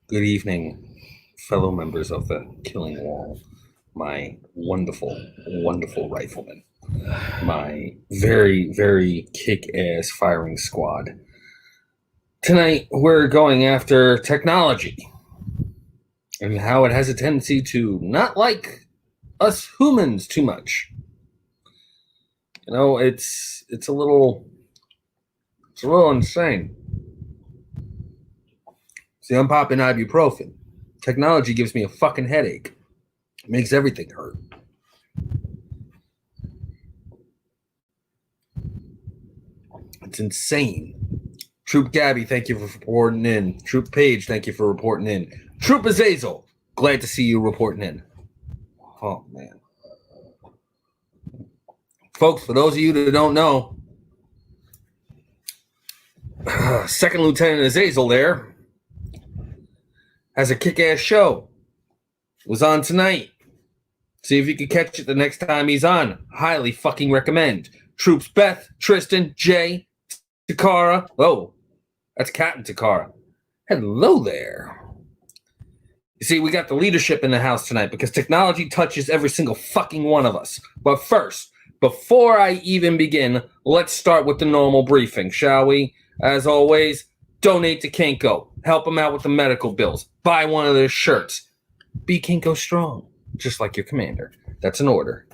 Good evening, fellow members of the Killing Wall, my wonderful, wonderful riflemen, my very, very kick-ass firing squad. Tonight, we're going after technology and how it has a tendency to not like us humans too much. You know, it's a little insane. See, I'm popping ibuprofen. Technology gives me a fucking headache. It makes everything hurt. It's insane. Troop Gabby, thank you for reporting in. Troop Page, thank you for reporting in. Troop Azazel, glad to see you reporting in. Oh, man. Folks, for those of you that don't know, Second Lieutenant Azazel there has a kick-ass show. It was on tonight. See if you can catch it the next time he's on. Highly fucking recommend. Troops Beth, Tristan, Jay, Takara. Oh, that's Captain Takara. Hello there. You see, we got the leadership in the house tonight because technology touches every single fucking one of us. But first, before I even begin, let's start with the normal briefing, shall we? As always, donate to Kinko. Help them out with the medical bills. Buy one of their shirts. Be Kinko strong, just like your commander. That's an order.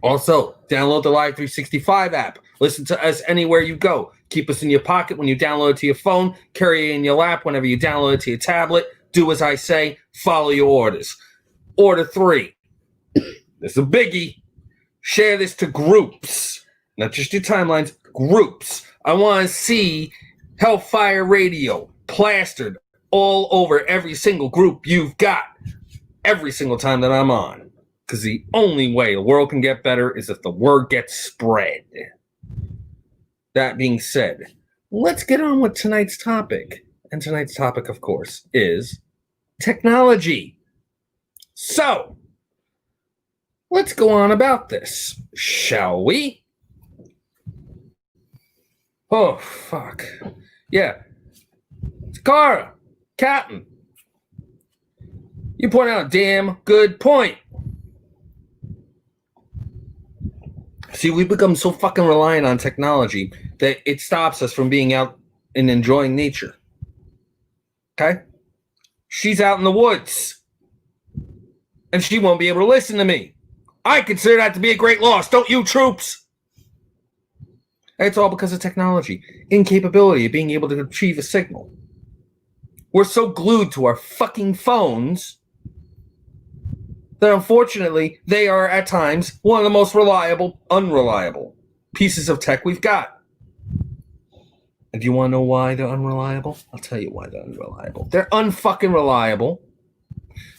Also, download the Live 365 app. Listen to us anywhere you go. Keep us in your pocket when you download it to your phone. Carry it in your lap whenever you download it to your tablet. Do as I say. Follow your orders. Order 3. This is a biggie. Share this to groups. Not just your timelines. Groups. I want to see Hellfire Radio plastered all over every single group you've got. Every single time that I'm on. Because the only way the world can get better is if the word gets spread. That being said, let's get on with tonight's topic. And tonight's topic, of course, is technology. So, let's go on about this, shall we? Oh, fuck. Yeah. Takara, Captain, you point out a damn good point. See, we become so fucking reliant on technology that it stops us from being out and enjoying nature. Okay? She's out in the woods. And she won't be able to listen to me. I consider that to be a great loss, don't you, troops? And it's all because of technology. Incapability of being able to retrieve a signal. We're so glued to our fucking phones that unfortunately, they are at times one of the most unreliable pieces of tech we've got. And do you want to know why they're unreliable? I'll tell you why they're unreliable. They're unfucking reliable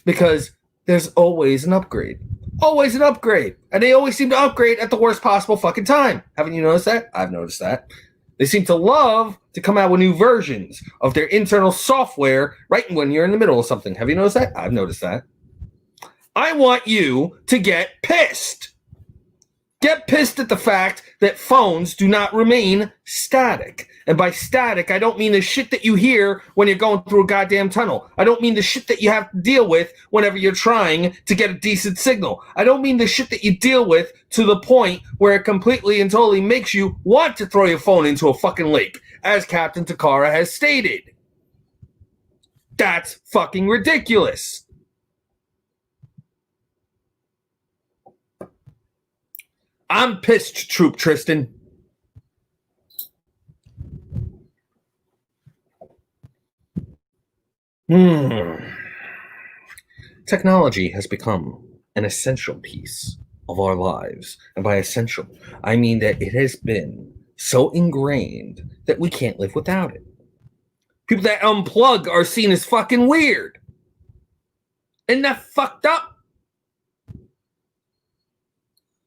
because there's always an upgrade. Always an upgrade. And they always seem to upgrade at the worst possible fucking time. Haven't you noticed that? I've noticed that. They seem to love to come out with new versions of their internal software right when you're in the middle of something. Have you noticed that? I've noticed that. I want you to get pissed. Get pissed at the fact that phones do not remain static. And by static, I don't mean the shit that you hear when you're going through a goddamn tunnel. I don't mean the shit that you have to deal with whenever you're trying to get a decent signal. I don't mean the shit that you deal with to the point where it completely and totally makes you want to throw your phone into a fucking lake, as Captain Takara has stated. That's fucking ridiculous. I'm pissed, Troop Tristan. Technology has become an essential piece of our lives. And by essential, I mean that it has been so ingrained that we can't live without it. People that unplug are seen as fucking weird. Isn't that fucked up?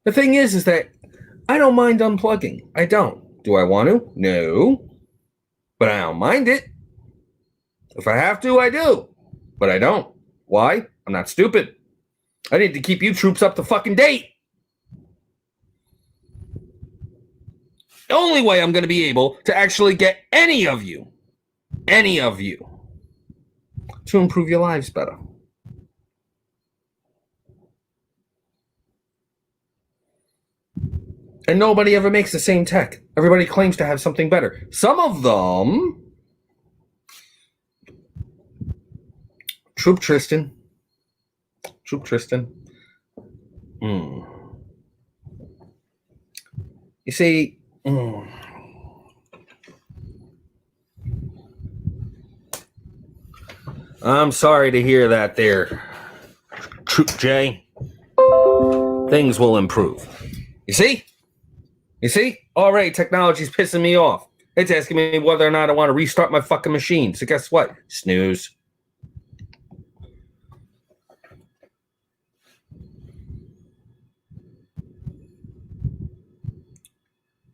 The thing is that I don't mind unplugging. I don't. Do I want to? No. But I don't mind it. If I have to, I do. But I don't. Why? I'm not stupid. I need to keep you troops up to fucking date. The only way I'm going to be able to actually get any of you to improve your lives better. And nobody ever makes the same tech. Everybody claims to have something better. Some of them... Troop Tristan. You see... I'm sorry to hear that there, Troop J. Things will improve. You see? Already technology's pissing me off. It's asking me whether or not I want to restart my fucking machine. So guess what? Snooze.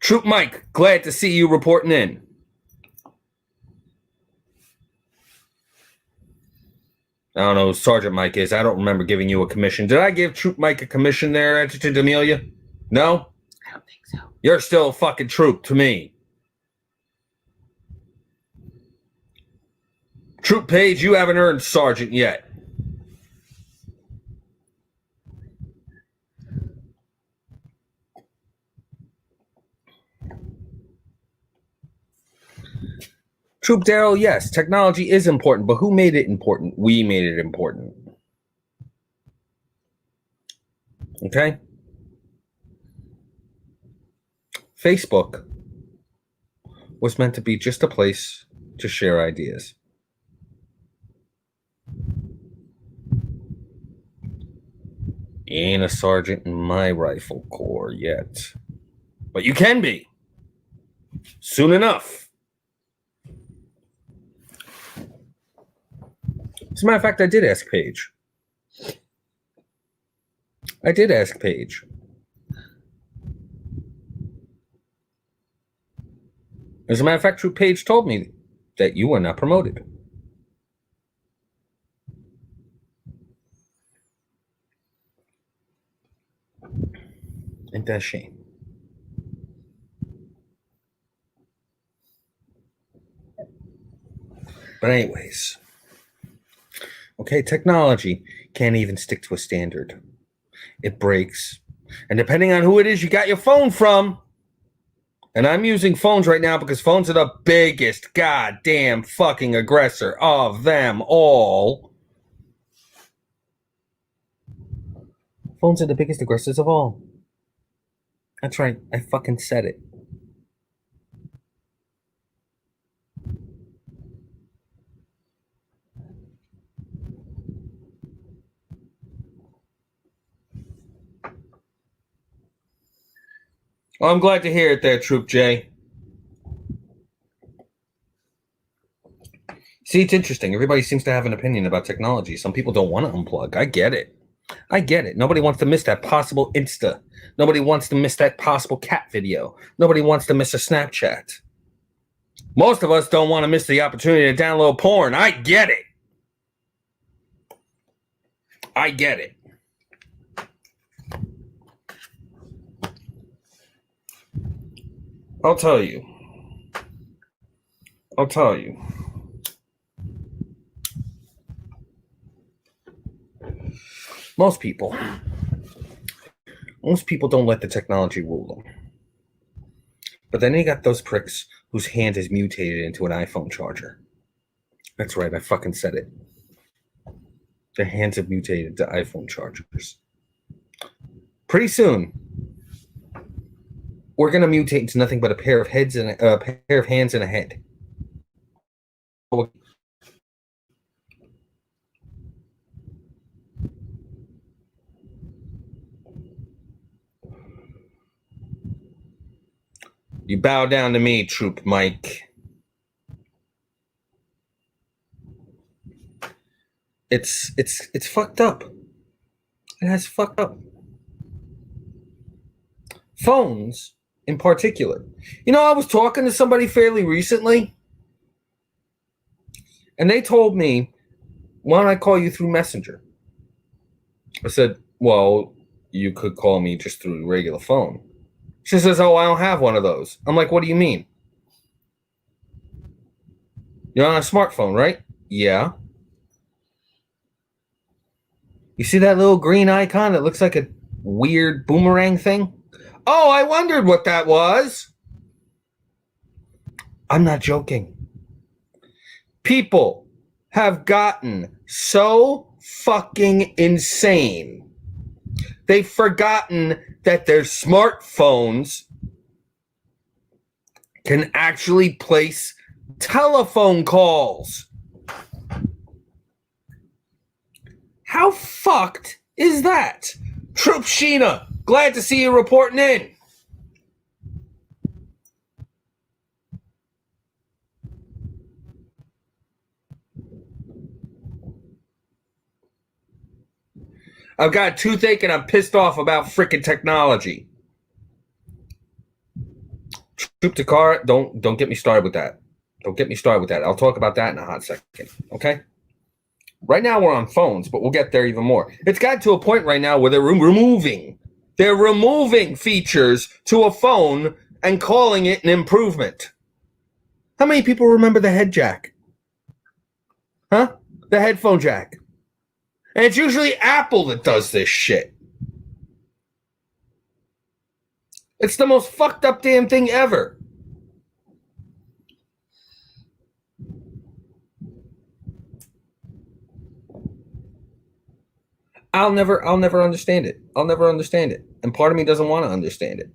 Troop Mike, glad to see you reporting in. I don't know who Sergeant Mike is. I don't remember giving you a commission. Did I give Troop Mike a commission there, Adjutant Amelia? No? I don't think so. You're still a fucking troop to me. Troop Page, you haven't earned Sergeant yet. Troop Daryl, yes, technology is important, but who made it important? We made it important. Okay? Facebook was meant to be just a place to share ideas. Ain't a sergeant in my rifle corps yet. But you can be. Soon enough. As a matter of fact, I did ask Paige. As a matter of fact, Troop Page told me that you were not promoted. Ain't that a shame? But anyways, okay, technology can't even stick to a standard. It breaks. And depending on who it is you got your phone from, and I'm using phones right now because phones are the biggest goddamn fucking aggressor of them all. Phones are the biggest aggressors of all. That's right. I fucking said it. Well, I'm glad to hear it there, Troop J. See, it's interesting. Everybody seems to have an opinion about technology. Some people don't want to unplug. I get it. Nobody wants to miss that possible Insta. Nobody wants to miss that possible cat video. Nobody wants to miss a Snapchat. Most of us don't want to miss the opportunity to download porn. I get it. I'll tell you. Most people don't let the technology rule them. But then you got those pricks whose hand is mutated into an iPhone charger. That's right, I fucking said it. Their hands have mutated to iPhone chargers. Pretty soon, we're gonna mutate into nothing but a pair of hands and a head. You bow down to me, Troop Mike. It's fucked up. It has fucked up. Phones, in particular. You know, I was talking to somebody fairly recently, and they told me, why don't I call you through Messenger? I said, well, you could call me just through a regular phone. She says, oh, I don't have one of those. I'm like, what do you mean? You're on a smartphone, right? Yeah. You see that little green icon that looks like a weird boomerang thing? Oh, I wondered what that was. I'm not joking. People have gotten so fucking insane. They've forgotten that their smartphones can actually place telephone calls. How fucked is that? Troop Sheena, glad to see you reporting in. I've got a toothache and I'm pissed off about freaking technology. Troop Takara, don't get me started with that. Don't get me started with that. I'll talk about that in a hot second. Okay? Right now we're on phones, but we'll get there even more. It's got to a point right now where they're removing features to a phone and calling it an improvement. How many people remember the head jack? Huh? The headphone jack. And it's usually Apple that does this shit. It's the most fucked up damn thing ever. I'll never understand it. I'll never understand it. And part of me doesn't want to understand it.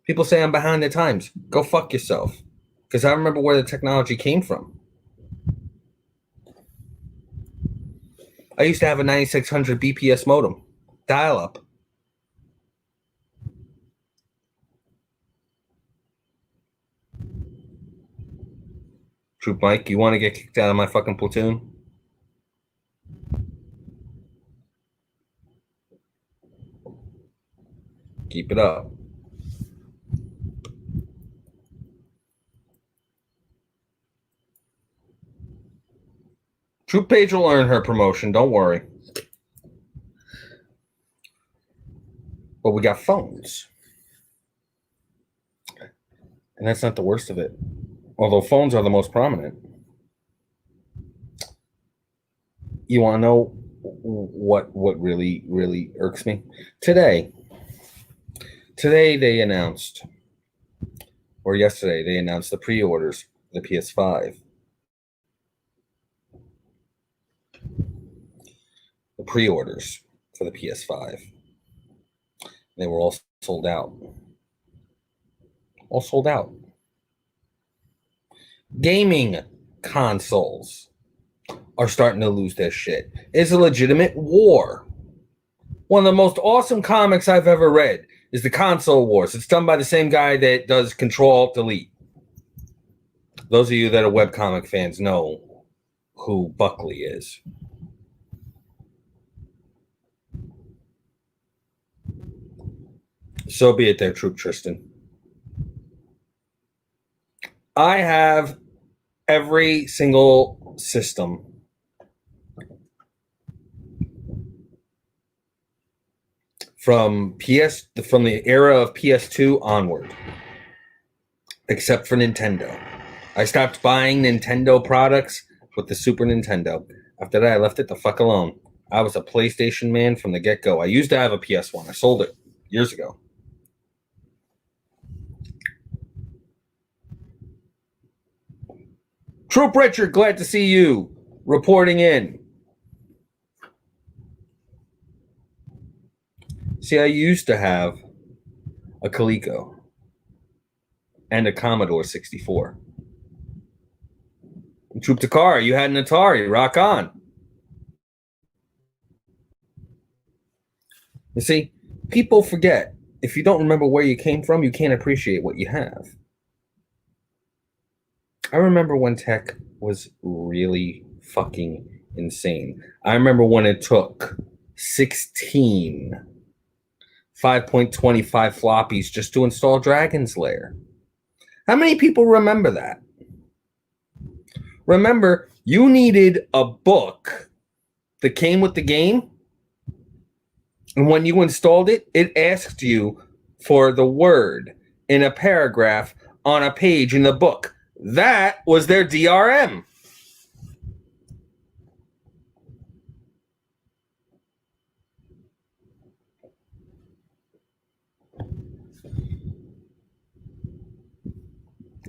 People say I'm behind the times. Go fuck yourself. Because I remember where the technology came from. I used to have a 9600 BPS modem. Dial-up. Troop Mike, you want to get kicked out of my fucking platoon? Keep it up. Troop Page will earn her promotion, don't worry. But we got phones. And that's not the worst of it. Although phones are the most prominent. You want to know what really, really irks me? Today they announced, or yesterday they announced the pre-orders for the PS5. The pre-orders for the PS5. They were all sold out. All sold out. Gaming consoles are starting to lose their shit. It's a legitimate war. One of the most awesome comics I've ever read is the Console Wars. It's done by the same guy that does Control-Alt-Delete. Those of you that are webcomic fans know who Buckley is. So be it there, Troop Tristan. I have every single system from the era of PS2 onward, except for Nintendo. I stopped buying Nintendo products with the Super Nintendo. After that, I left it the fuck alone. I was a PlayStation man from the get-go. I used to have a PS1. I sold it years ago. Troop Richard, glad to see you reporting in. See, I used to have a Coleco and a Commodore 64. And Troop Takara, you had an Atari. Rock on. You see, people forget. If you don't remember where you came from, you can't appreciate what you have. I remember when tech was really fucking insane. I remember when it took 16 5.25 floppies just to install Dragon's Lair. How many people remember that? Remember, you needed a book that came with the game, and when you installed it, it asked you for the word in a paragraph on a page in the book. That was their DRM.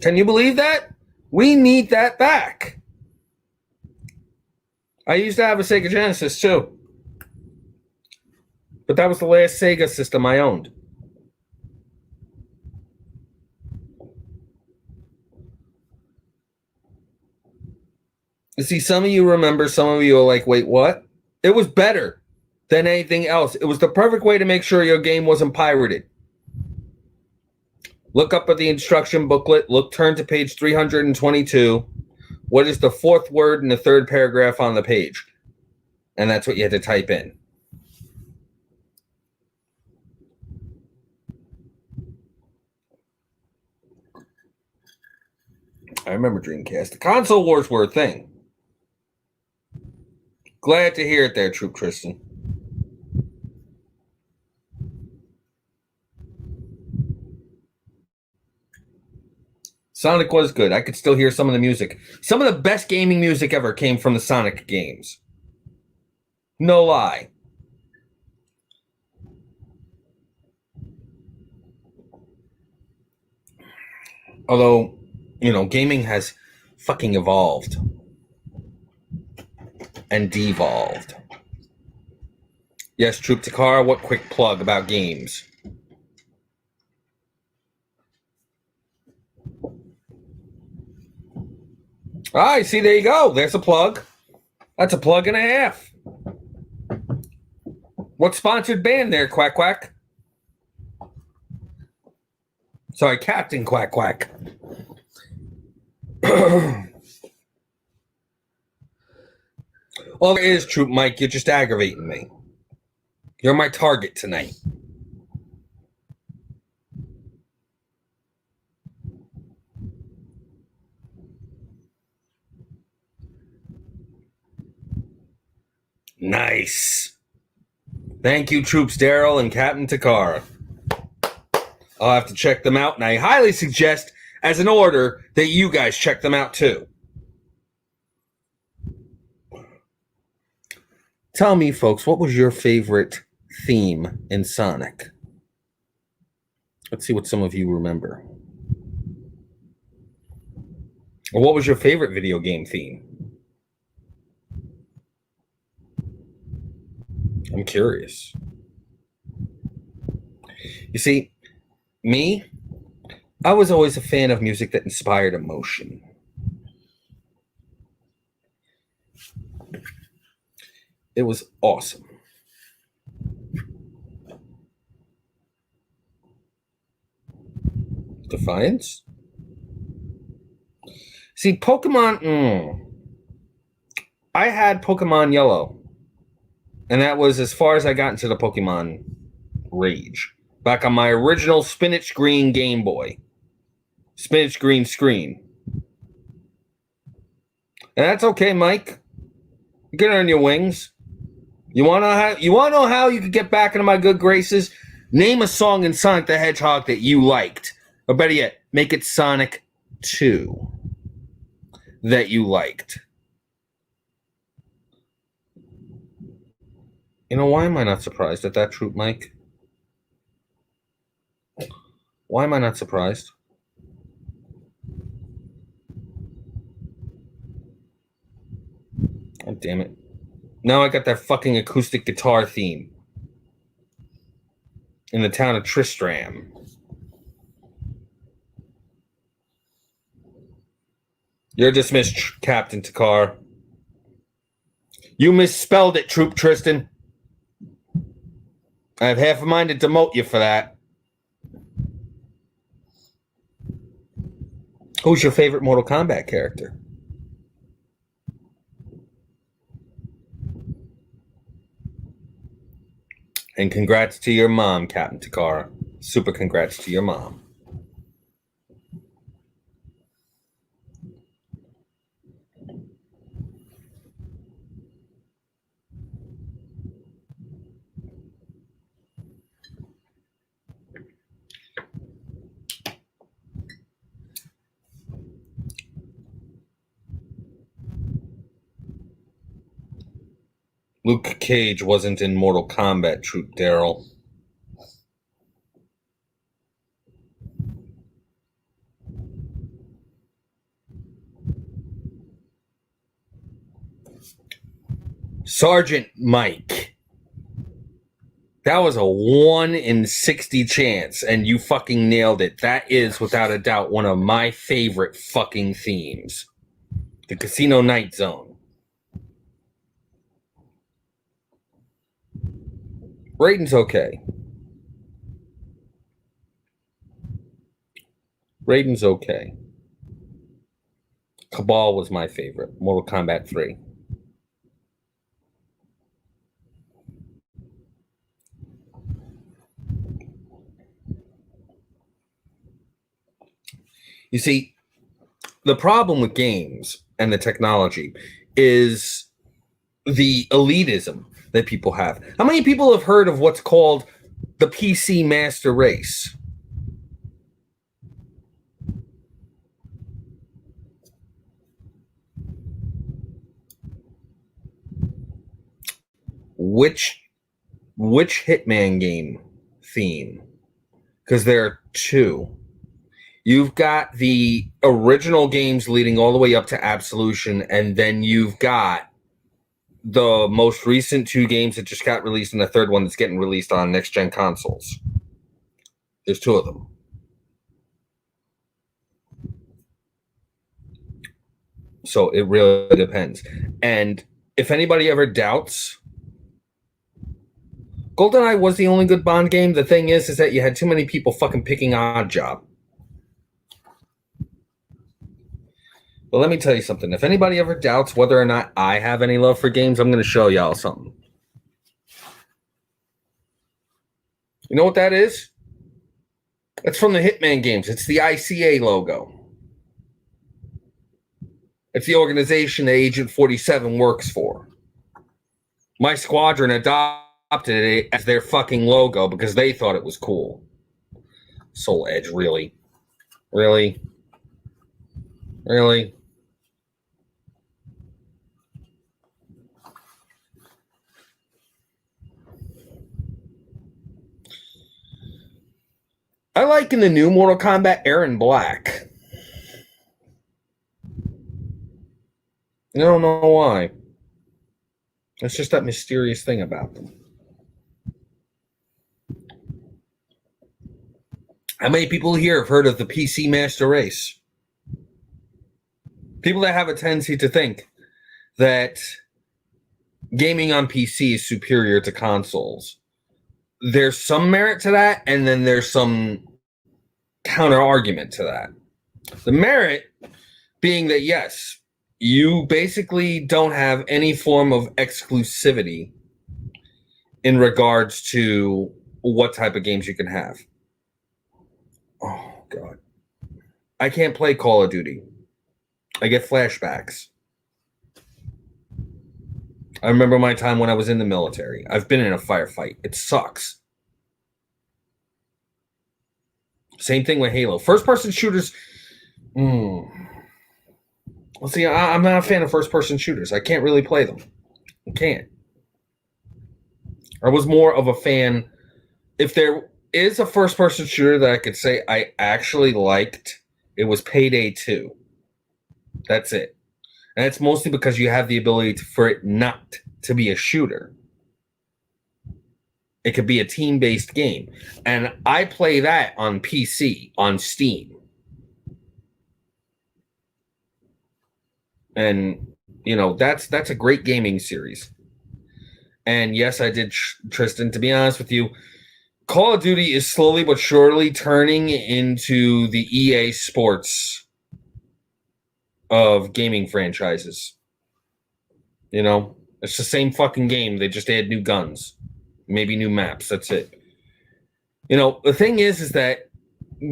Can you believe that? We need that back. I used to have a Sega Genesis too. But that was the last Sega system I owned. You see, some of you remember, some of you are like, wait, what? It was better than anything else. It was the perfect way to make sure your game wasn't pirated. Look up at the instruction booklet. Turn to page 322. What is the fourth word in the third paragraph on the page? And that's what you had to type in. I remember Dreamcast. The console wars were a thing. Glad to hear it there, Troop Tristan. Sonic was good. I could still hear some of the music. Some of the best gaming music ever came from the Sonic games. No lie. Although, you know, gaming has fucking evolved and devolved. Yes, Troop Takara, what quick plug about games? All right, see, there you go. There's a plug. That's a plug and a half. What sponsored band there, Quack Quack? Sorry, Captain Quack Quack. All there is, Troop Mike, you're just aggravating me. You're my target tonight. Nice. Thank you, Troops Daryl and Captain Takara. I'll have to check them out, and I highly suggest, as an order, that you guys check them out too. Tell me, folks, what was your favorite theme in Sonic? Let's see what some of you remember. Or what was your favorite video game theme? I'm curious. You see, me, I was always a fan of music that inspired emotion. It was awesome. Defiance? See, Pokemon, I had Pokemon Yellow. And that was as far as I got into the Pokemon rage. Back on my original Spinach Green Game Boy. Spinach Green screen. And that's okay, Mike. You can earn your wings. You want to know how you could get back into my good graces? Name a song in Sonic the Hedgehog that you liked. Or better yet, make it Sonic 2 that you liked. You know, why am I not surprised at that, Troop Mike? Why am I not surprised? God damn it. Now I got that fucking acoustic guitar theme in the town of Tristram. You're dismissed, Captain Takar. You misspelled it, Troop Tristan. I have half a mind to demote you for that. Who's your favorite Mortal Kombat character? And congrats to your mom, Captain Takara. Super congrats to your mom. Luke Cage wasn't in Mortal Kombat, Troop Daryl. Sergeant Mike. That was a 1 in 60 chance, and you fucking nailed it. That is, without a doubt, one of my favorite fucking themes. The Casino Night Zone. Raiden's okay. Raiden's okay. Cabal was my favorite. Mortal Kombat 3. You see, the problem with games and the technology is the elitism that people have. How many people have heard of what's called the PC Master Race? Which Hitman game theme? Because there are two. You've got the original games leading all the way up to Absolution, and then you've got the most recent two games that just got released, and the third one that's getting released on next-gen consoles. There's two of them. So it really depends. And if anybody ever doubts, GoldenEye was the only good Bond game. The thing is that you had too many people fucking picking Oddjob. But let me tell you something. If anybody ever doubts whether or not I have any love for games, I'm going to show y'all something. You know what that is? It's from the Hitman games. It's the ICA logo. It's the organization that Agent 47 works for. My squadron adopted it as their fucking logo because they thought it was cool. Soul Edge, really? Really? Really? I like in the new Mortal Kombat Erron Black. I don't know why. It's just that mysterious thing about them. How many people here have heard of the PC Master Race? People that have a tendency to think that gaming on PC is superior to consoles. There's some merit to that, and then there's some counter argument to that. The merit being that, yes, you basically don't have any form of exclusivity in regards to what type of games you can have. Oh, God. I can't play Call of Duty. I get flashbacks. I remember my time when I was in the military. I've been in a firefight. It sucks. Same thing with Halo. First-person shooters. Well, see, I'm not a fan of first-person shooters. I can't really play them. I can't. I was more of a fan. If there is a first-person shooter that I could say I actually liked, it was Payday 2. That's it. And it's mostly because you have the ability for it not to be a shooter. It could be a team-based game. And I play that on PC, on Steam. And, you know, that's a great gaming series. And yes, I did, Tristan, to be honest with you, Call of Duty is slowly but surely turning into the EA Sports of gaming franchises. You know, it's the same fucking game. They just add new guns, maybe new maps. That's it. You know, the thing is that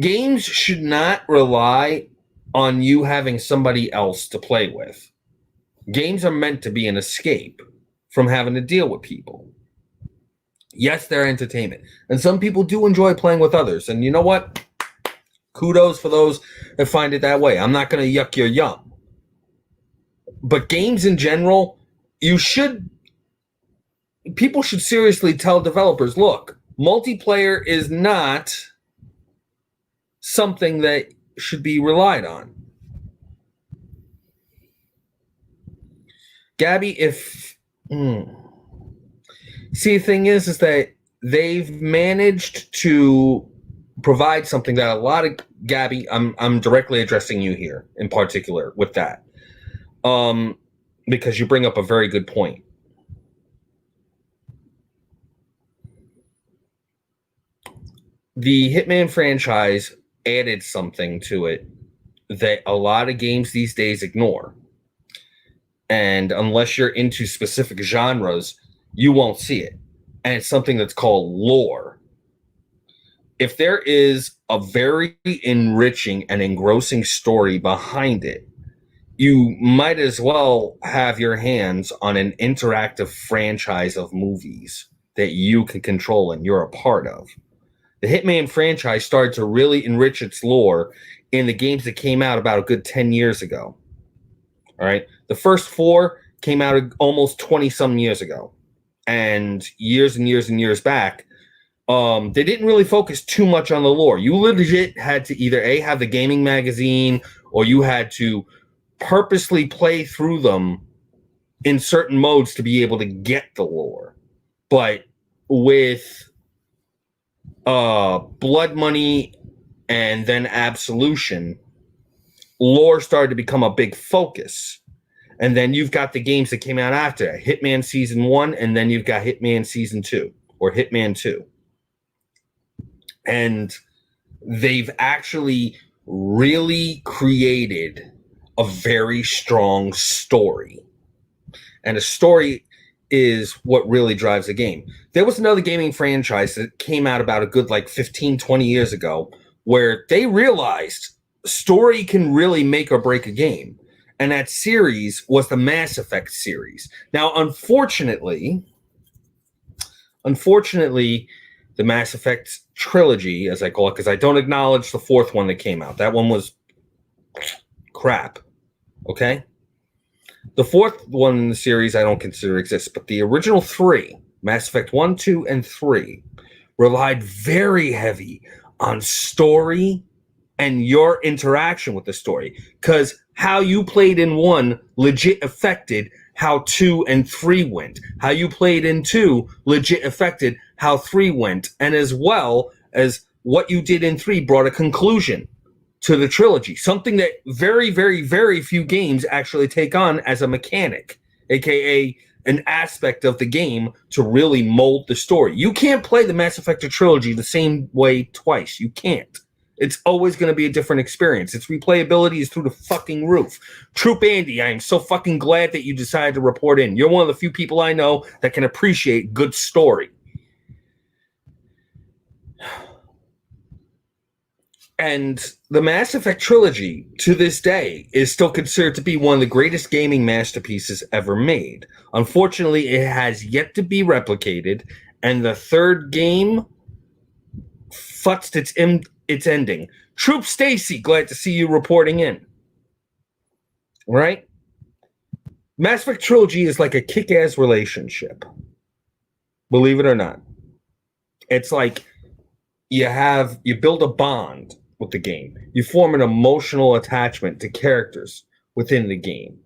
games should not rely on you having somebody else to play with. Games are meant to be an escape from having to deal with people. Yes, they're entertainment. And some people do enjoy playing with others. And you know what? Kudos for those that find it that way. I'm not going to yuck your yum. But games in general, people should seriously tell developers, look, multiplayer is not something that should be relied on. Gabby, if Mm. See, the thing is that they've managed to provide something that a lot of Gabby. I'm directly addressing you here in particular with that, um, because you bring up a very good point. The Hitman franchise added something to it that a lot of games these days ignore. And unless you're into specific genres, you won't see it. And it's something that's called lore. If there is a very enriching and engrossing story behind it, you might as well have your hands on an interactive franchise of movies that you can control and you're a part of. The Hitman franchise started to really enrich its lore in the games that came out about a good 10 years ago. All right. The first four came out almost 20 some years ago. And years and years and years back, they didn't really focus too much on the lore. You legit had to either A, have the gaming magazine, or you had to purposely play through them in certain modes to be able to get the lore. But with Blood Money and then Absolution, lore started to become a big focus. And then you've got the games that came out after Hitman Season 1, and then you've got Hitman Season 2 or Hitman 2. And they've actually really created a very strong story. And a story is what really drives a game. There was another gaming franchise that came out about a good 15, 20 years ago where they realized story can really make or break a game. And that series was the Mass Effect series. Now, unfortunately, the Mass Effect trilogy, as I call it, because I don't acknowledge the fourth one that came out. That one was crap. Okay? The fourth one in the series I don't consider exists, but the original three, Mass Effect 1, 2, and 3, relied very heavy on story and your interaction with the story. Because how you played in 1 legit affected how 2 and 3 went. How you played in 2 legit affected how 3 went. And as well as what you did in 3 brought a conclusion to the trilogy, something that very, very, very few games actually take on as a mechanic, aka an aspect of the game to really mold the story. You can't play the Mass Effect trilogy the same way twice. You can't. It's always going to be a different experience. Its replayability is through the fucking roof. Troop Andy, I am so fucking glad that you decided to report in. You're one of the few people I know that can appreciate good story. And the Mass Effect trilogy, to this day, is still considered to be one of the greatest gaming masterpieces ever made. Unfortunately, it has yet to be replicated, and the third game futzed its ending. Troop Stacy, glad to see you reporting in. Right? Mass Effect trilogy is like a kick-ass relationship. Believe it or not. It's like you build a bond with the game. You form an emotional attachment to characters within the game.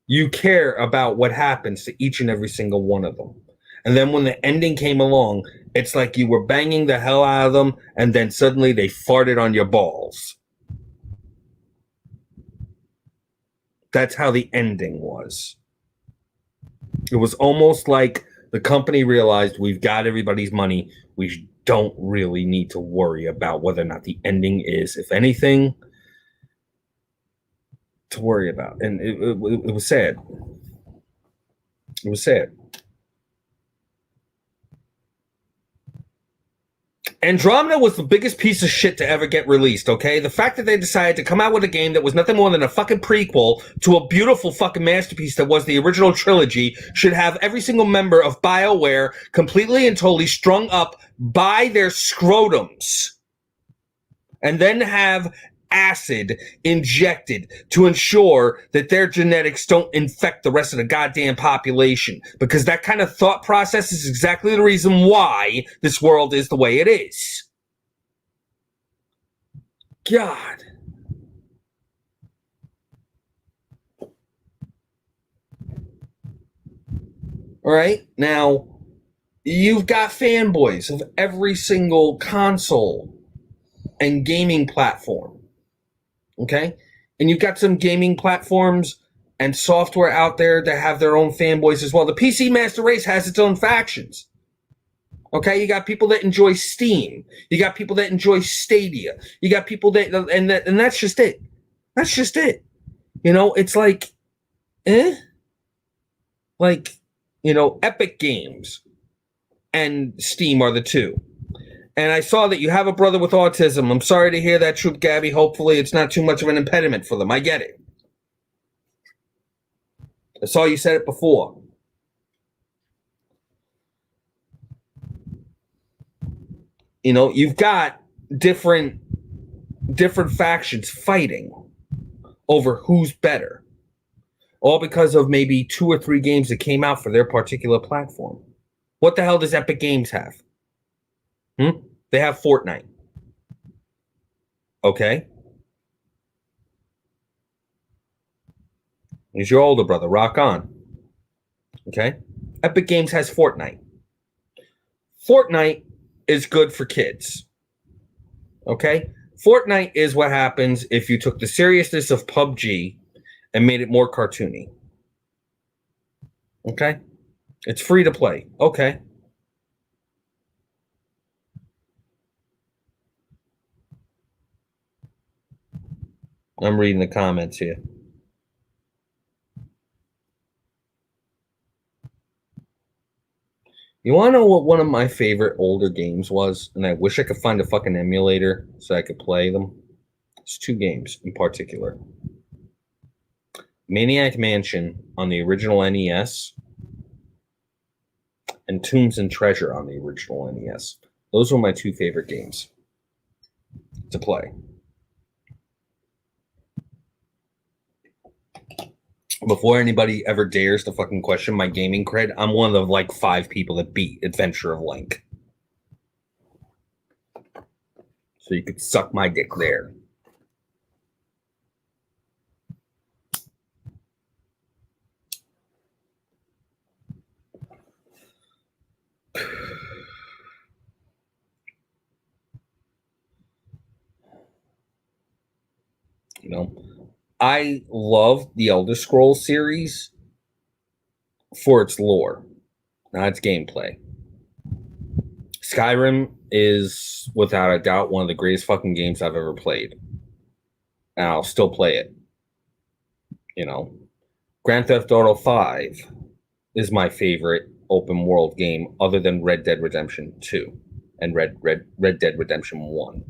You care about what happens to each and every single one of them. And then when the ending came along, it's like you were banging the hell out of them, and then suddenly they farted on your balls. That's how the ending was. It was almost like the company realized we've got everybody's money. We don't really need to worry about whether or not the ending is, if anything, to worry about. And it was sad. It was sad. Andromeda was the biggest piece of shit to ever get released, okay? The fact that they decided to come out with a game that was nothing more than a fucking prequel to a beautiful fucking masterpiece that was the original trilogy should have every single member of BioWare completely and totally strung up by their scrotums. And then have acid injected to ensure that their genetics don't infect the rest of the goddamn population. Because that kind of thought process is exactly the reason why this world is the way it is. God. All right. Now, you've got fanboys of every single console and gaming platform. Okay. And you've got some gaming platforms and software out there that have their own fanboys as well. The PC Master Race has its own factions. Okay, you got people that enjoy Steam. You got people that enjoy Stadia. You got people and that's just it. That's just it. You know, it's like, like, you know, Epic Games and Steam are the two. And I saw that you have a brother with autism. I'm sorry to hear that, Troop Gabby. Hopefully it's not too much of an impediment for them. I get it. I saw you said it before. You know, you've got different factions fighting over who's better. All because of maybe 2 or 3 games that came out for their particular platform. What the hell does Epic Games have? They have Fortnite. Okay. He's your older brother. Rock on. Okay. Epic Games has Fortnite. Fortnite is good for kids. Okay. Fortnite is what happens if you took the seriousness of PUBG and made it more cartoony. Okay. It's free to play. Okay. I'm reading the comments here. You want to know what one of my favorite older games was? And I wish I could find a fucking emulator so I could play them. It's 2 games in particular. Maniac Mansion on the original NES and Tombs and Treasure on the original NES. Those were my 2 favorite games to play. Before anybody ever dares to fucking question my gaming cred, I'm one of the like 5 people that beat Adventure of Link. So you could suck my dick there. You know, I love the Elder Scrolls series for its lore, not its gameplay. Skyrim is, without a doubt, one of the greatest fucking games I've ever played. And I'll still play it. You know, Grand Theft Auto 5 is my favorite open world game other than Red Dead Redemption 2 and Red Dead Redemption 1.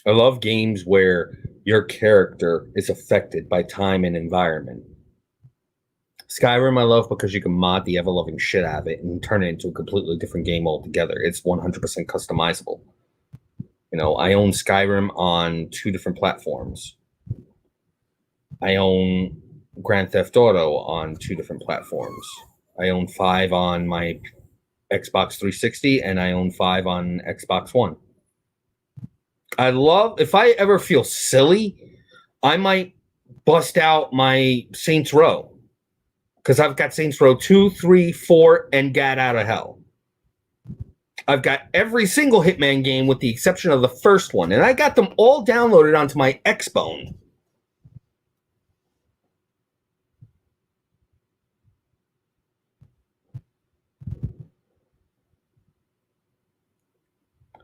I love games where your character is affected by time and environment. Skyrim I love because you can mod the ever-loving shit out of it and turn it into a completely different game altogether. It's 100% customizable. You know, I own Skyrim on 2 different platforms. I own Grand Theft Auto on 2 different platforms. I own 5 on my Xbox 360 and I own 5 on Xbox One. I love, if I ever feel silly, I might bust out my Saints Row. Because I've got Saints Row 2, 3, 4, and Gat Out of Hell. I've got every single Hitman game with the exception of the first one. And I got them all downloaded onto my Xbone.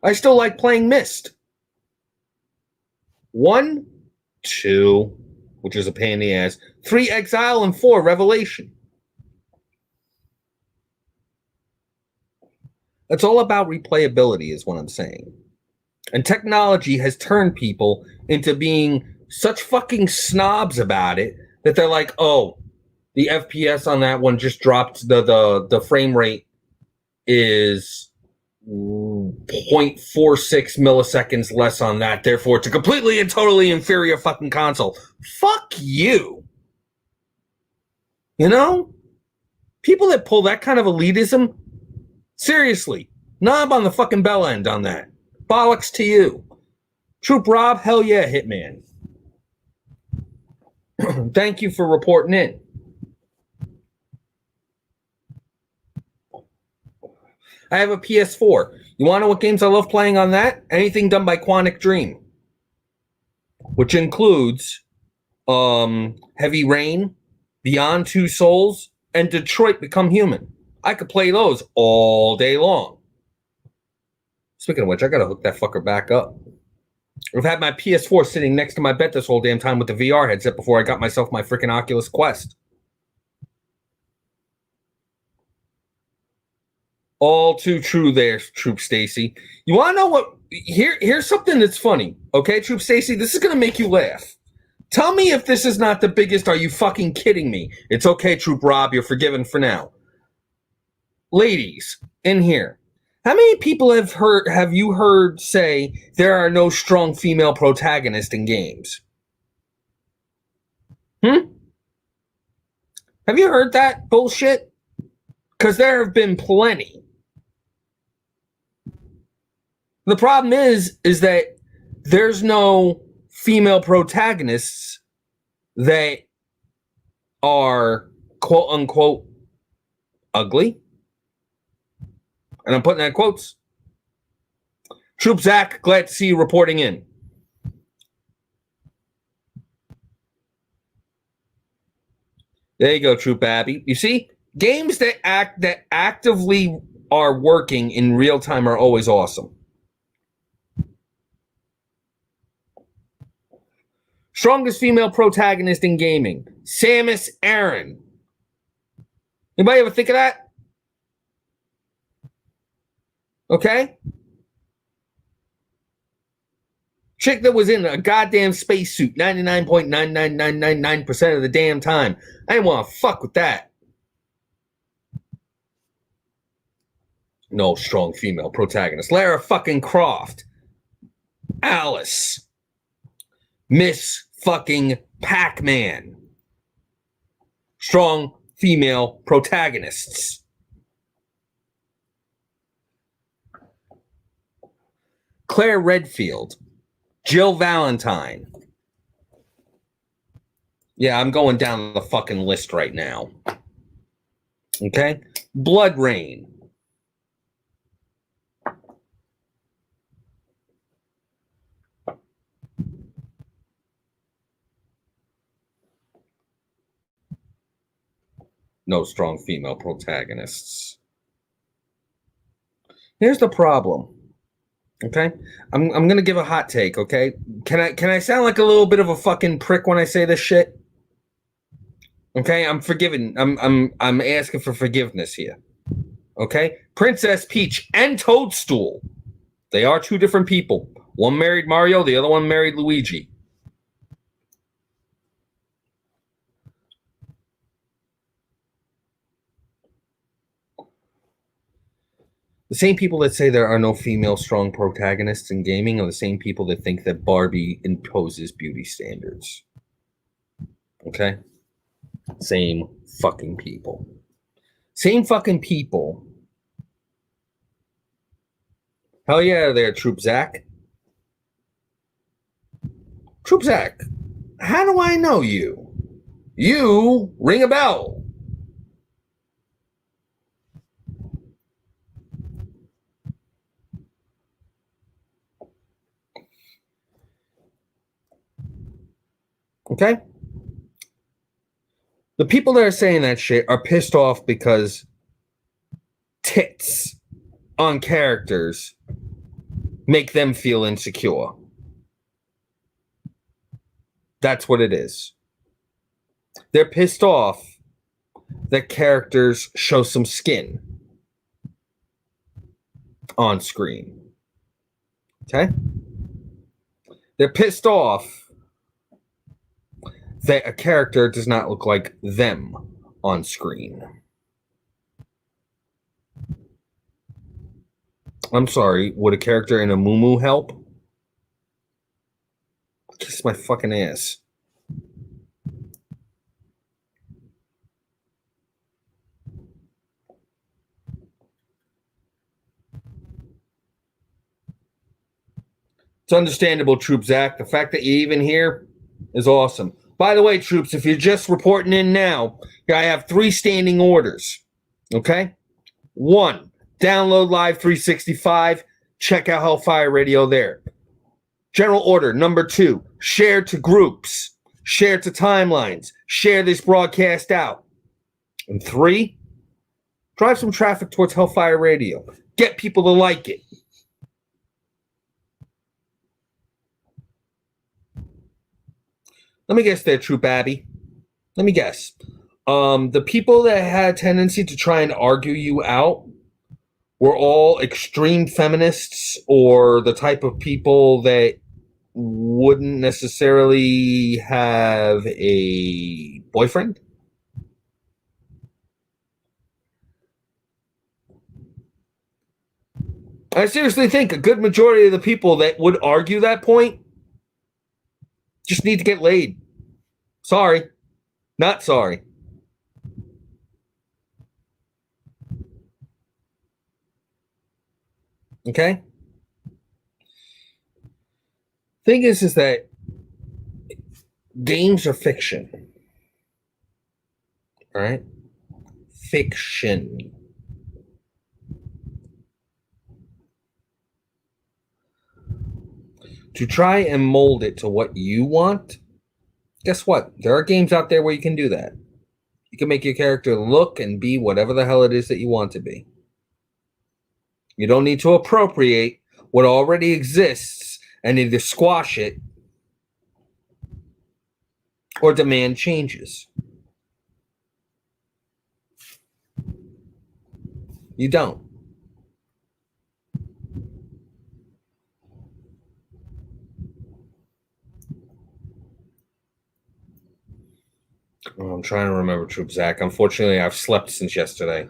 I still like playing Myst. 1, 2, which is a pain in the ass. 3, Exile, and 4, Revelation. It's all about replayability is what I'm saying. And technology has turned people into being such fucking snobs about it that they're like, oh, the FPS on that one just dropped. The frame rate is 0.46 milliseconds less on that. Therefore, it's a completely and totally inferior fucking console. Fuck you. You know? People that pull that kind of elitism, seriously, knob on the fucking bell end on that. Bollocks to you. Troop Rob, hell yeah, Hitman. Thank you for reporting in. I have a PS4. You want to know what games I love playing on that? Anything done by Quantic Dream, which includes Heavy Rain, Beyond Two Souls, and Detroit Become Human. I could play those all day long. Speaking of which, I gotta hook that fucker back up. I've had my PS4 sitting next to my bed this whole damn time with the VR headset before I got myself my freaking Oculus Quest. All too true there, Troop Stacy. You want to know what? Here's something that's funny. Okay, Troop Stacy, this is going to make you laugh. Tell me if this is not the biggest are you fucking kidding me. It's okay, Troop Rob, you're forgiven for now. Ladies, in here, how many people have you heard say there are no strong female protagonists in games? Have you heard that bullshit? Because there have been plenty. The problem is that there's no female protagonists that are quote unquote ugly. And I'm putting that in quotes. Troop Zach, glad to see you reporting in. There you go, Troop Abby. You see, games that actively are working in real time are always awesome. Strongest female protagonist in gaming, Samus Aran. Anybody ever think of that? Okay? Chick that was in a goddamn spacesuit 99.99999% of the damn time. I didn't want to fuck with that. No strong female protagonist. Lara fucking Croft. Alice. Miss fucking Pac-Man. Strong female protagonists. Claire Redfield. Jill Valentine. Yeah, I'm going down the fucking list right now. Okay? Blood Rain. No strong female protagonists. Here's the problem. Okay? I'm gonna give a hot take, okay? Can I sound like a little bit of a fucking prick when I say this shit? Okay, I'm forgiven. I'm asking for forgiveness here. Okay? Princess Peach and Toadstool. They are two different people. One married Mario, the other one married Luigi. The same people that say there are no female strong protagonists in gaming are the same people that think that Barbie imposes beauty standards. Okay? Same fucking people. Same fucking people. Hell yeah there, Troop Zach. Troop Zach, how do I know you? You ring a bell. Okay? The people that are saying that shit are pissed off because tits on characters make them feel insecure. That's what it is. They're pissed off that characters show some skin on screen. Okay? They're pissed off that a character does not look like them on screen. I'm sorry, would a character in a muumuu help? Kiss my fucking ass. It's understandable, Troop Zach. The fact that you're even here is awesome. By the way, troops, if you're just reporting in now, I have 3 standing orders. Okay? 1, Download Live 365. Check out Hellfire Radio there. General order number 2, share to groups, share to timelines, share this broadcast out. And 3, drive some traffic towards Hellfire Radio. Get people to like it. Let me guess there, Troop Abby. Let me guess. The people that had a tendency to try and argue you out were all extreme feminists or the type of people that wouldn't necessarily have a boyfriend? I seriously think a good majority of the people that would argue that point just need to get laid. Sorry. Not sorry. Okay? Thing is that games are fiction. All right? Fiction. To try and mold it to what you want, guess what? There are games out there where you can do that. You can make your character look and be whatever the hell it is that you want to be. You don't need to appropriate what already exists and either squash it or demand changes. You don't. Oh, I'm trying to remember, Troop Zach. Unfortunately, I've slept since yesterday.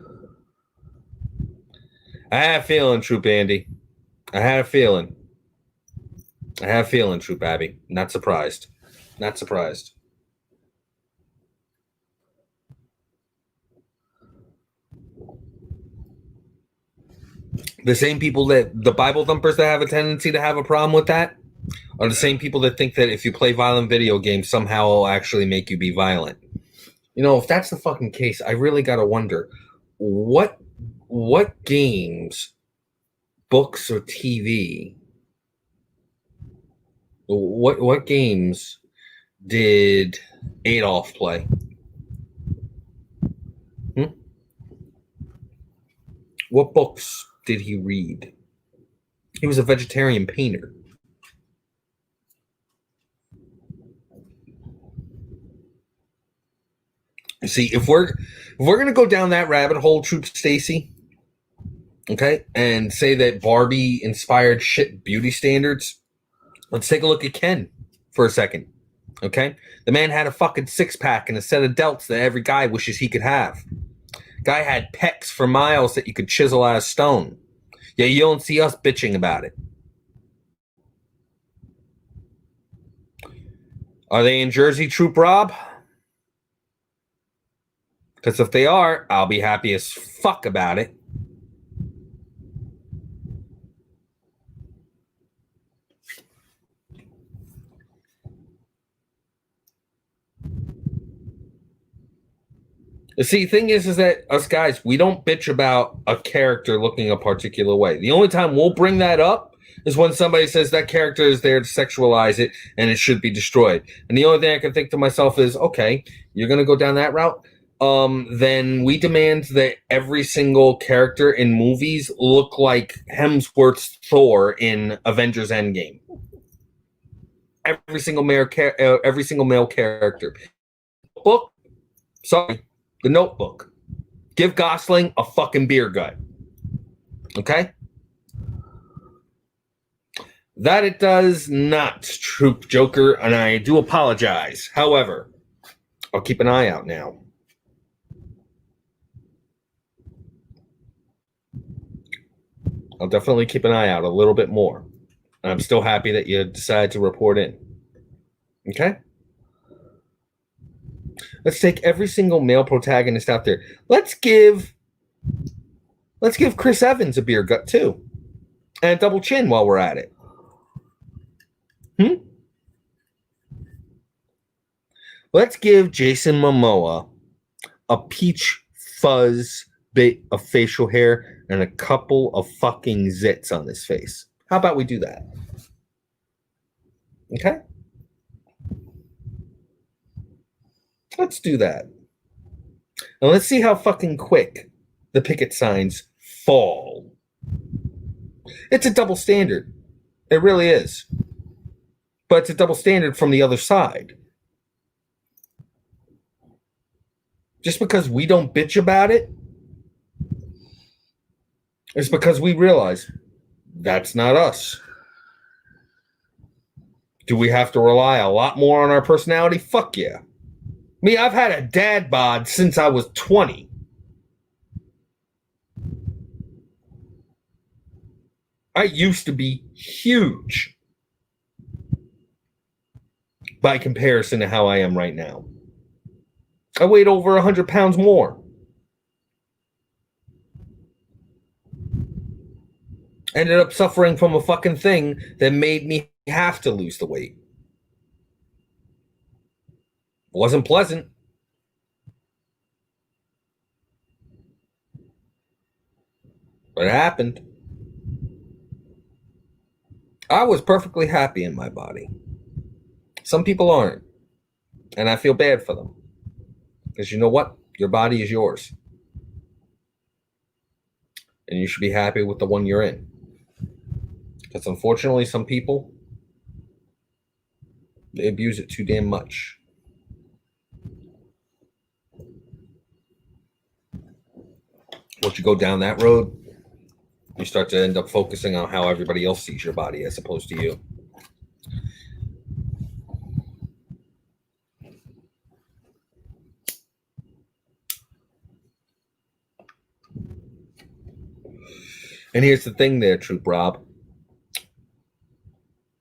I had a feeling, Troop Andy. I had a feeling. Troop Abby. Not surprised. Not surprised. The same people that, the Bible thumpers that have a tendency to have a problem with that, are the same people that think that if you play violent video games, somehow it'll actually make you be violent. You know, if that's the fucking case, I really got to wonder what games, books, or TV, what games did Adolf play? What books did he read? He was a vegetarian painter. See, if we're gonna go down that rabbit hole, Troop Stacy, okay, and say that Barbie inspired shit beauty standards, let's take a look at Ken for a second. Okay, the man had a fucking 6-pack and a set of delts that every guy wishes he could have. Guy had pecs for miles that you could chisel out of stone. Yeah, you don't see us bitching about it. Are they in Jersey, Troop Rob? Because if they are, I'll be happy as fuck about it. The thing is that us guys, we don't bitch about a character looking a particular way. The only time we'll bring that up is when somebody says that character is there to sexualize it and it should be destroyed. And the only thing I can think to myself is, okay, you're going to go down that route? Then we demand that every single character in movies look like Hemsworth's Thor in Avengers Endgame. Every single male character. Book, sorry, The Notebook. Give Gosling a fucking beer gut. Okay? That it does not, Troop Joker, and I do apologize. However, I'll keep an eye out now. I'll definitely keep an eye out a little bit more. And I'm still happy that you decided to report in. Okay? Let's take every single male protagonist out there. Let's give Chris Evans a beer gut too. And a double chin while we're at it. Let's give Jason Momoa a peach fuzz bit of facial hair and a couple of fucking zits on his face. How about we do that? Okay? Let's do that. And let's see how fucking quick the picket signs fall. It's a double standard. It really is. But it's a double standard from the other side. Just because we don't bitch about it, it's because we realize that's not us. Do we have to rely a lot more on our personality? Fuck yeah. Me, I've had a dad bod since I was 20. I used to be huge by comparison to how I am right now. I weighed over 100 pounds more. Ended up suffering from a fucking thing that made me have to lose the weight. Wasn't pleasant. But it happened. I was perfectly happy in my body. Some people aren't. And I feel bad for them. Because you know what? Your body is yours. And you should be happy with the one you're in. Because unfortunately, some people, they abuse it too damn much. Once you go down that road, you start to end up focusing on how everybody else sees your body as opposed to you. And here's the thing there, Troop Rob.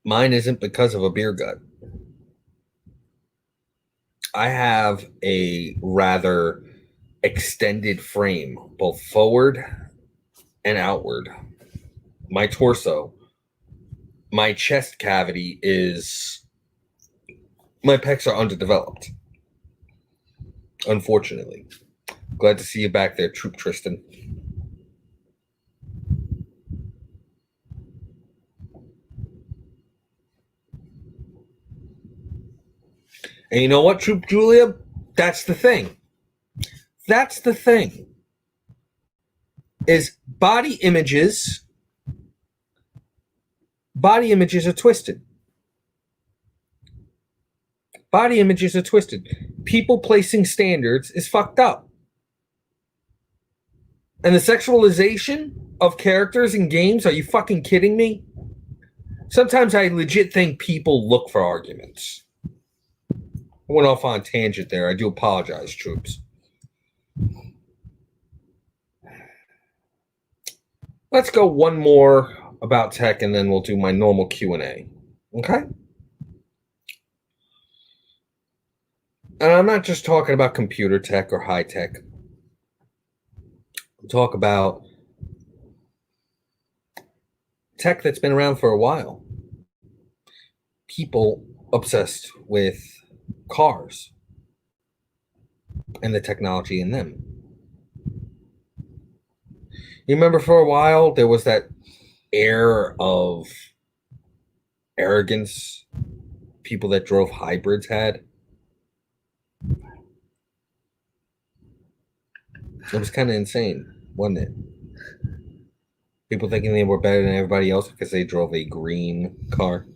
Mine isn't because of a beer gut. I have a rather extended frame, both forward and outward. My torso, my chest cavity is, my pecs are underdeveloped. Unfortunately. Glad to see you back there, Troop Tristan. And you know what, Troop Julia? That's the thing. That's the thing. Is body images are twisted. Body images are twisted. People placing standards is fucked up. And the sexualization of characters in games, are you fucking kidding me? Sometimes I legit think people look for arguments. I went off on a tangent there. I do apologize, troops. Let's go one more about tech, and then we'll do my normal Q&A. Okay? And I'm not just talking about computer tech or high tech. I'm talking about tech that's been around for a while. People obsessed with cars and the technology in them. You remember for a while there was that air of arrogance people that drove hybrids had? It was kind of insane, wasn't it? People thinking they were better than everybody else because they drove a green car.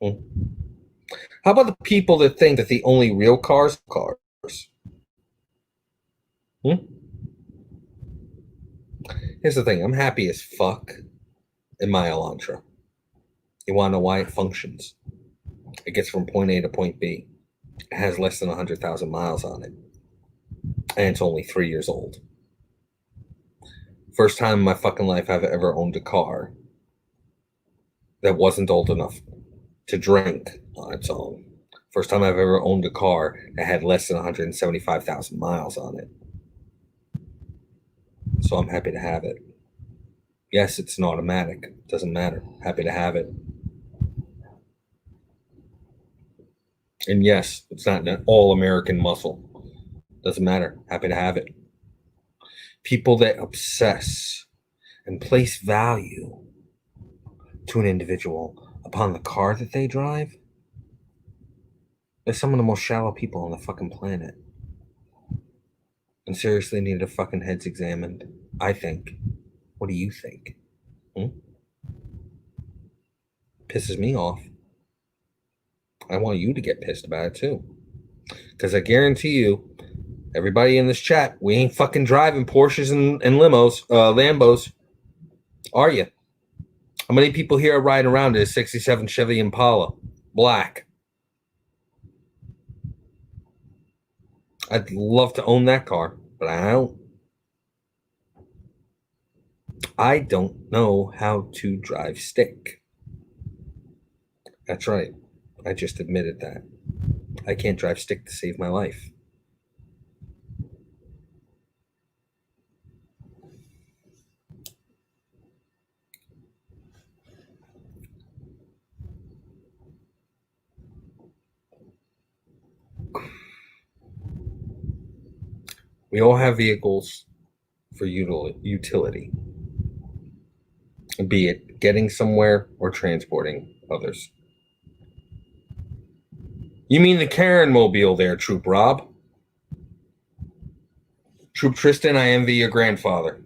How about the people that think that the only real cars are cars? Here's the thing. I'm happy as fuck in my Elantra. You want to know why? It functions. It gets from point A to point B. It has less than 100,000 miles on it. And it's only 3 years old. First time in my fucking life I've ever owned a car that wasn't old enough to drink on its own. First time I've ever owned a car that had less than 175,000 miles on it. So I'm happy to have it. Yes, it's an automatic. Doesn't matter. Happy to have it. And yes, it's not an all-American muscle. Doesn't matter. Happy to have it. People that obsess and place value to an individual upon the car that they drive, they're some of the most shallow people on the fucking planet. And seriously need their fucking heads examined, I think. What do you think? Pisses me off. I want you to get pissed about it too. Because I guarantee you, everybody in this chat, we ain't fucking driving Porsches and limos, Lambos. Are you? How many people here are riding around in a 67 Chevy Impala? Black. I'd love to own that car, but I don't. I don't know how to drive stick. That's right. I just admitted that. I can't drive stick to save my life. We all have vehicles for utility, be it getting somewhere or transporting others. You mean the Karen Mobile there, Troop Rob? Troop Tristan, I envy your grandfather.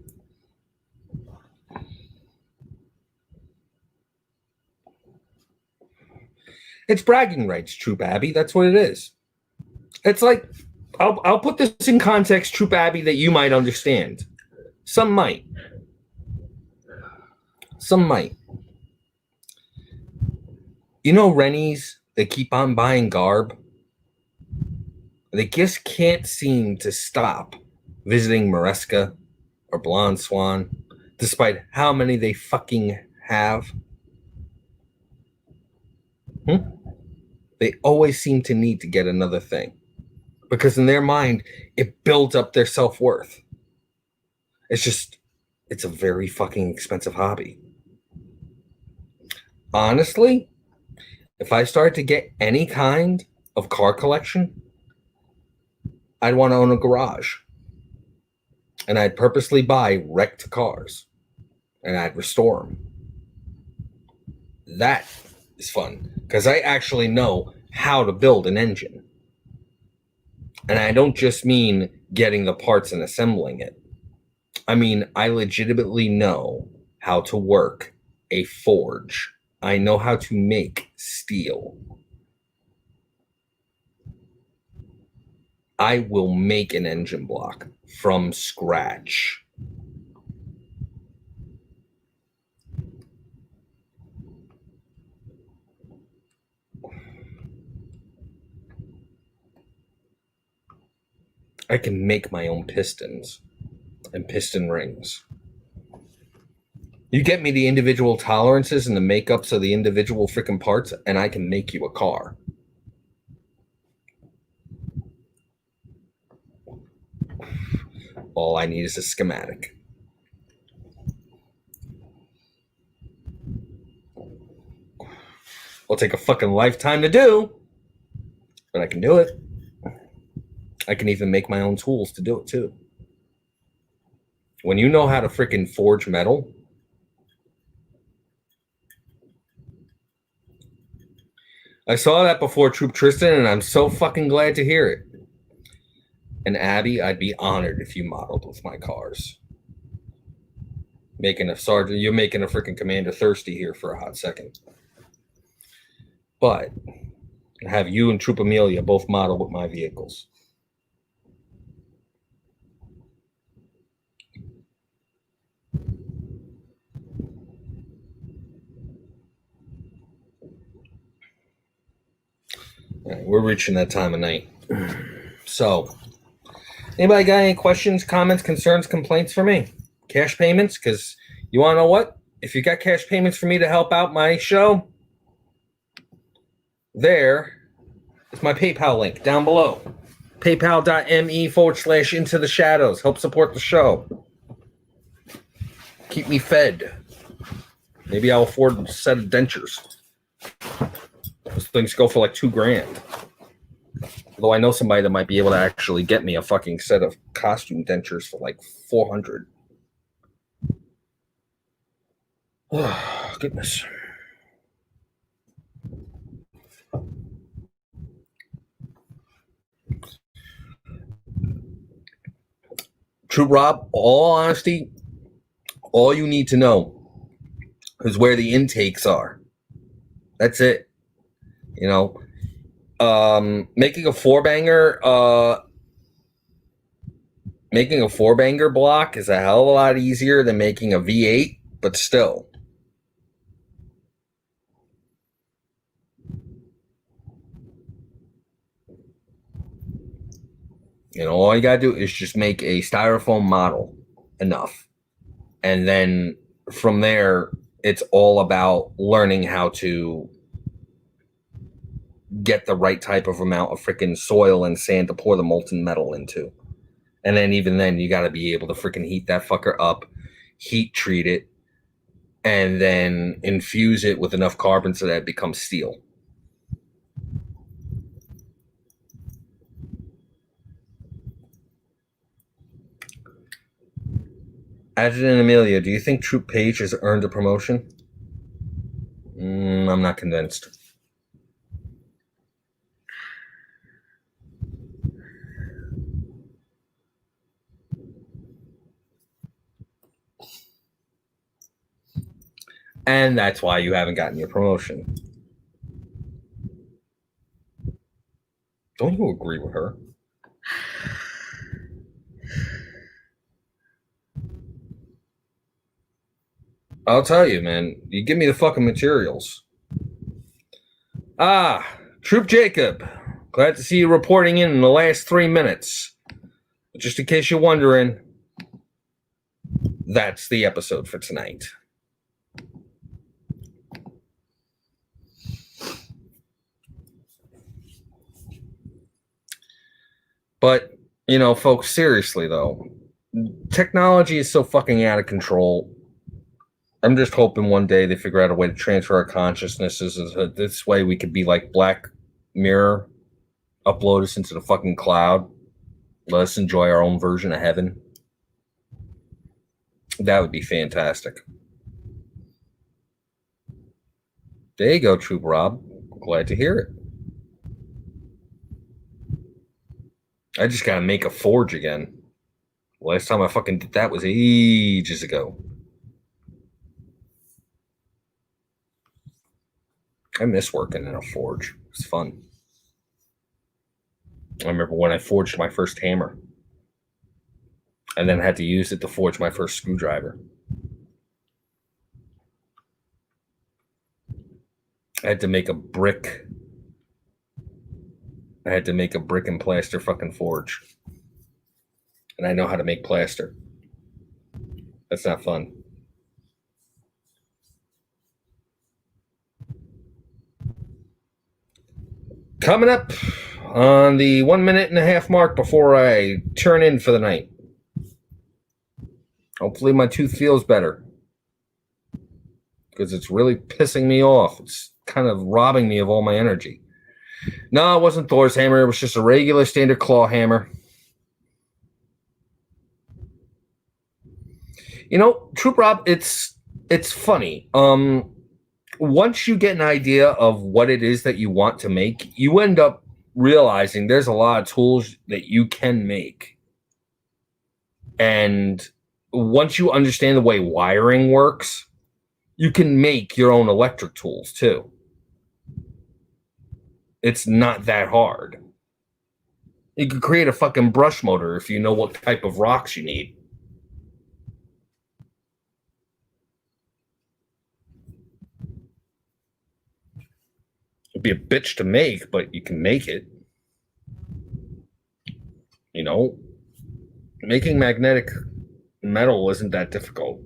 It's bragging rights, Troop Abby. That's what it is. It's like, I'll put this in context, Troop Abby, that you might understand. Some might. Some might. You know Rennies, they keep on buying garb? They just can't seem to stop visiting Maresca or Blonde Swan, despite how many they fucking have. They always seem to need to get another thing. Because in their mind, it builds up their self-worth. It's a very fucking expensive hobby. Honestly, if I started to get any kind of car collection, I'd want to own a garage. And I'd purposely buy wrecked cars. And I'd restore them. That is fun. Because I actually know how to build an engine. And I don't just mean getting the parts and assembling it. I mean, I legitimately know how to work a forge. I know how to make steel. I will make an engine block from scratch. I can make my own pistons and piston rings. You get me the individual tolerances and the makeups of the individual freaking parts, and I can make you a car. All I need is a schematic. It'll take a fucking lifetime to do, but I can do it. I can even make my own tools to do it too. When you know how to freaking forge metal, I saw that before, Troop Tristan, and I'm so fucking glad to hear it. And Abby, I'd be honored if you modeled with my cars. Making a sergeant, you're making a freaking commander thirsty here for a hot second. But have you and Troop Amelia both model with my vehicles. Right, we're reaching that time of night. So, anybody got any questions, comments, concerns, complaints for me? Cash payments? Because you want to know what? If you got cash payments for me to help out my show, there is my PayPal link down below. PayPal.me/Into the Shadows. Help support the show. Keep me fed. Maybe I'll afford a set of dentures. Those things go for like $2,000. Although I know somebody that might be able to actually get me a fucking set of costume dentures for like $400. Oh, goodness. True, Rob, all honesty, all you need to know is where the intakes are. That's it. You know, making a four-banger block is a hell of a lot easier than making a V8, but still. You know, all you gotta do is just make a styrofoam model enough. And then from there, it's all about learning how to get the right type of amount of freaking soil and sand to pour the molten metal into. And then even then, you gotta be able to freaking heat that fucker up, heat treat it, and then infuse it with enough carbon so that it becomes steel. Adjutant Amelia, do you think Troop Page has earned a promotion? I'm not convinced. And that's why you haven't gotten your promotion. Don't you agree with her? I'll tell you, man. You give me the fucking materials. Troop Jacob. Glad to see you reporting in the last 3 minutes. Just in case you're wondering, that's the episode for tonight. But, you know, folks, seriously, though, technology is so fucking out of control. I'm just hoping one day they figure out a way to transfer our consciousnesses. This way we could be like Black Mirror, upload us into the fucking cloud, let us enjoy our own version of heaven. That would be fantastic. There you go, Troop Rob. Glad to hear it. I just gotta make a forge again. Last time I fucking did that was ages ago. I miss working in a forge. It's fun. I remember when I forged my first hammer. And then had to use it to forge my first screwdriver. I had to make a brick. I had to make a brick and plaster fucking forge. And I know how to make plaster. That's not fun. Coming up on the 1 minute and a half mark before I turn in for the night. Hopefully my tooth feels better. Because it's really pissing me off. It's kind of robbing me of all my energy. No, it wasn't Thor's hammer. It was just a regular standard claw hammer. You know, Troop Rob, it's funny. Once you get an idea of what it is that you want to make, you end up realizing there's a lot of tools that you can make. And once you understand the way wiring works, you can make your own electric tools too. It's not that hard. You could create a fucking brush motor if you know what type of rocks you need. It'd be a bitch to make, but you can make it. You know, making magnetic metal isn't that difficult.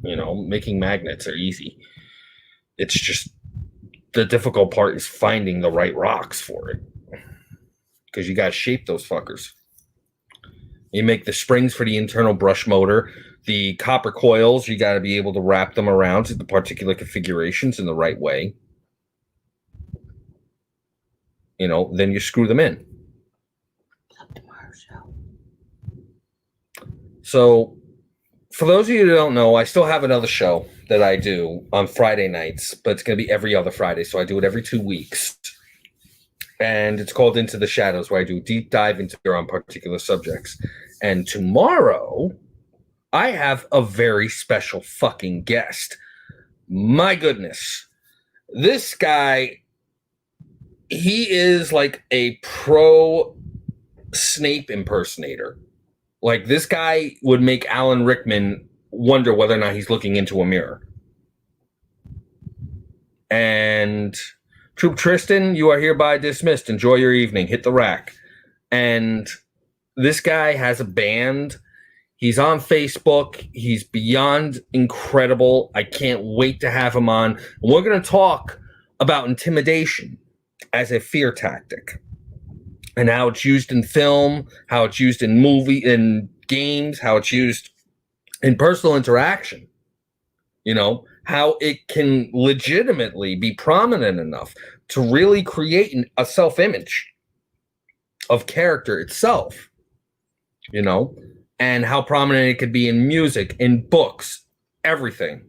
You know, making magnets are easy. It's just the difficult part is finding the right rocks for it. Because you got to shape those fuckers. You make the springs for the internal brush motor. The copper coils, you got to be able to wrap them around to the particular configurations in the right way. then you screw them in. Tomorrow's show. So, for those of you who don't know, I still have another show that I do on Friday nights, but it's going to be every other Friday. So I do it every 2 weeks. And it's called Into the Shadows, where I do a deep dive into on particular subjects. And tomorrow, I have a very special fucking guest. My goodness. This guy, he is like a pro Snape impersonator. Like, this guy would make Alan Rickman wonder whether or not he's looking into a mirror. And Troop Tristan, you are hereby dismissed. Enjoy your evening. Hit the rack. And this guy has a band. He's on Facebook. He's beyond incredible. I can't wait to have him on. We're going to talk about intimidation as a fear tactic and how it's used in film, how it's used in in games, how it's used in personal interaction. How it can legitimately be prominent enough to really create a self-image of character itself, and how prominent it could be in music, in books, everything.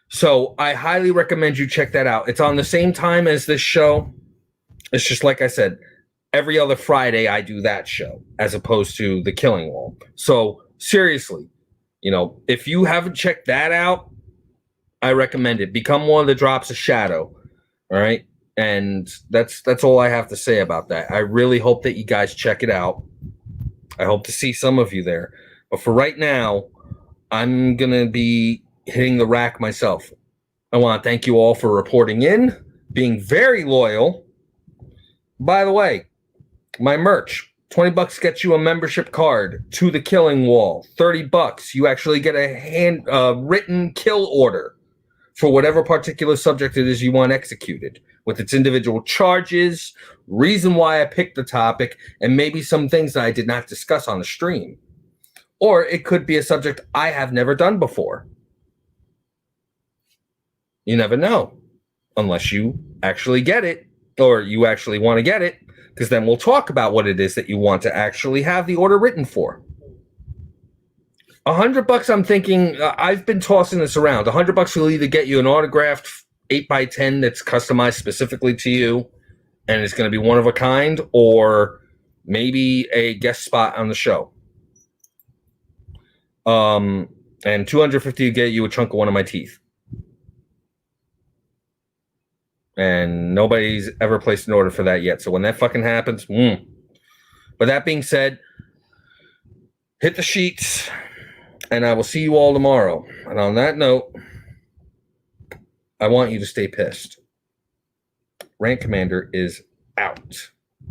So I highly recommend you check that out. It's on the same time as this show. It's just like I said, every other Friday I do that show as opposed to The Killing Wall. So seriously, if you haven't checked that out, I recommend it. Become one of the Drops of Shadow. All right. And that's all I have to say about that. I really hope that you guys check it out. I hope to see some of you there. But for right now, I'm going to be hitting the rack myself. I want to thank you all for reporting in, being very loyal. By the way, my merch, $20 gets you a membership card to The Killing Wall. $30, you actually get a written kill order for whatever particular subject it is you want executed, with its individual charges, reason why I picked the topic, and maybe some things that I did not discuss on the stream. Or it could be a subject I have never done before. You never know, unless you actually get it, or you actually want to get it, because then we'll talk about what it is that you want to actually have the order written for. $100, I'm thinking, I've been tossing this around. $100 will either get you an autographed 8x10 that's customized specifically to you, and it's going to be one of a kind, or maybe a guest spot on the show. And $250 will get you a chunk of one of my teeth. And nobody's ever placed an order for that yet. So when that fucking happens, But that being said, hit the sheets, and I will see you all tomorrow. And on that note, I want you to stay pissed. Rant Commander is out.